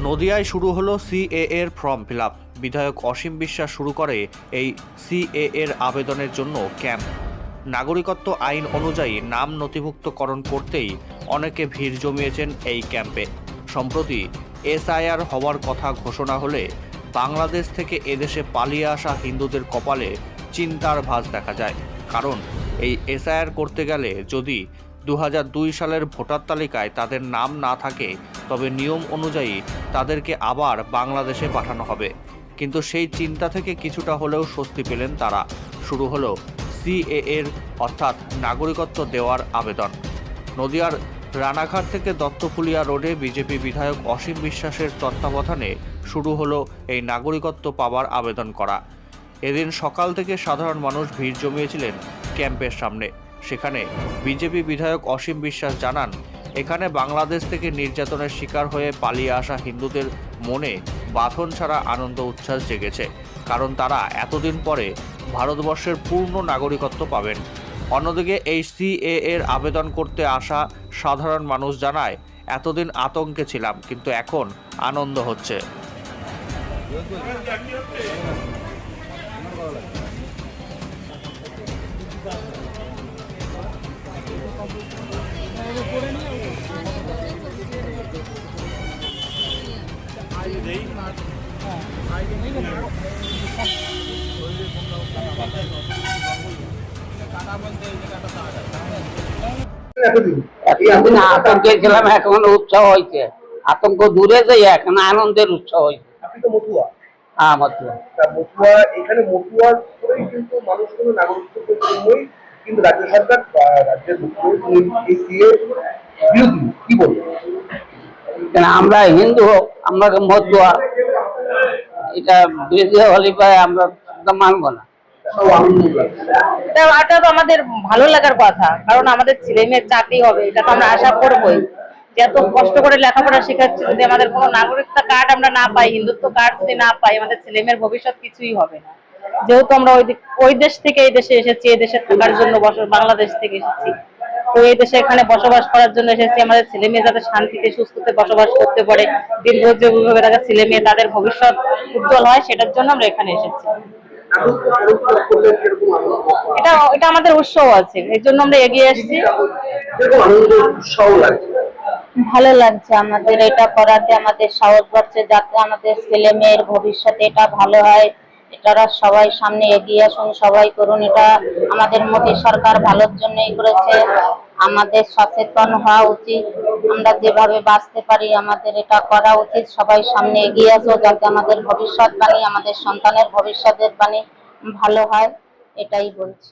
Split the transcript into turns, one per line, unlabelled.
নদিয়ায় শুরু হলো সিএএ এর ফর্ম ফিল আপ। বিধায়ক অসীম বিশ্বাস শুরু করে এই সিএএ এর আবেদনের জন্য ক্যাম্প। নাগরিকত্ব আইন অনুযায়ী নাম নথিভুক্তকরণ করতেই অনেকে ভিড় জমিয়েছেন এই ক্যাম্পে। সম্প্রতি এসআইআর হওয়ার কথা ঘোষণা হলে বাংলাদেশ থেকে এদেশে পালিয়ে আসা হিন্দুদের কপালে চিন্তার ভাঁজ দেখা যায়। কারণ এই এসআইআর করতে গেলে যদি 2002 সালের ভোটার তালিকায় তাদের নাম না থাকে তবে নিয়ম অনুযায়ী তাদেরকে আবার বাংলাদেশে পাঠানো হবে। কিন্তু সেই চিন্তা থেকে কিছুটা হলেও স্বস্তি পেলেন তারা। শুরু হলো সিএএ এর অর্থাৎ নাগরিকত্ব দেওয়ার আবেদন। নদিয়ার রানাঘাট থেকে দত্তফুলিয়া রোডে বিজেপি বিধায়ক অসীম বিশ্বাসের তত্ত্বাবধানে শুরু হলো এই নাগরিকত্ব পাওয়ার আবেদন করা। এদিন সকাল থেকে সাধারণ মানুষ ভিড় জমিয়েছিলেন ক্যাম্পের সামনে। সেখানে বিজেপি বিধায়ক অসীম বিশ্বাস জানান, এখানে বাংলাদেশ থেকে নির্যাতনের শিকার হয়ে পালিয়ে আসা হিন্দুদের মনে বাঁধন ছাড়া আনন্দ উচ্ছ্বাস জেগেছে। কারণ তারা এতদিন পরে ভারতবর্ষের পূর্ণ নাগরিকত্ব পাবেন। অন্যদিকে এই সিএএ এর আবেদন করতে আসা সাধারণ মানুষ জানায়, এতদিন আতঙ্কে ছিলাম কিন্তু এখন আনন্দ হচ্ছে।
আতঙ্কে ছিলাম, এখন উৎসব হয়েছে। আতঙ্ক দূরে যাই, এখন আনন্দের উৎসব হয়েছে।
আপনি তো মতুয়া।
হ্যাঁ, মতুয়া।
মতুয়া এখানে মতুয়ার করেই কিন্তু মানুষগুলো নাগরিকত্বের জন্যই কিন্তু রাজ্য সরকার রাজ্যের মুখ্যমন্ত্রী এই সিএ বিরোধী কি বলবেন?
আমরা হিন্দু হোক, আমরা মতুয়া, এটা বিরোধী হলে আমরা মানবো না।
এটা তো আমাদের ভালো লাগার কথা, কারণ আমাদের ছেলে মেয়ের চাকরি হবে, এটা তো আমরা আশা করবোই। এত কষ্ট করে লেখাপড়া শেখাচ্ছে, যদি আমাদের কোনো নাগরিকতা কার্ড আমরা না পাই, হিন্দুত্ব কার্ড যদি না পাই, আমাদের ছেলে মেয়ের ভবিষ্যৎ কিছুই হবে না। যেহেতু আমরা ওই দেশ থেকে এই দেশে এসেছি, এই দেশে থাকার জন্য, বাংলাদেশ থেকে এসেছি, তো এই দেশে এখানে বসবাস করার জন্য এসেছি। আমাদের ছেলে মেয়ে যাতে শান্তিতে সুস্থতে বসবাস করতে পারে, দীর্ঘজীবীভাবে তাদের ছেলে মেয়ে তাদের ভবিষ্যৎ উজ্জ্বল হয়, সেটার জন্য আমরা এখানে এসেছি। এটা আমাদের উৎসব আছে, এর জন্য আমরা এগিয়ে এসেছি।
ভালো লাগছে আমাদের এটা করাতে, আমাদের সাহস বাড়ছে যাতে আমাদের ছেলে মেয়ের ভবিষ্যতে এটা ভালো হয়। এটারা সবাই সামনে এগিয়ে আসুন, সবাই করুন। এটা আমাদের মোদী সরকার ভালোর জন্যই করেছে। আমাদের সচেতন হওয়া উচিত, আমরা যেভাবে বাঁচতে পারি আমাদের এটা করা উচিত। সবাই সামনে এগিয়ে আসো যাতে আমাদের ভবিষ্যৎ বাণী, আমাদের সন্তানের ভবিষ্যতের বাণী ভালো হয়, এটাই বলছি।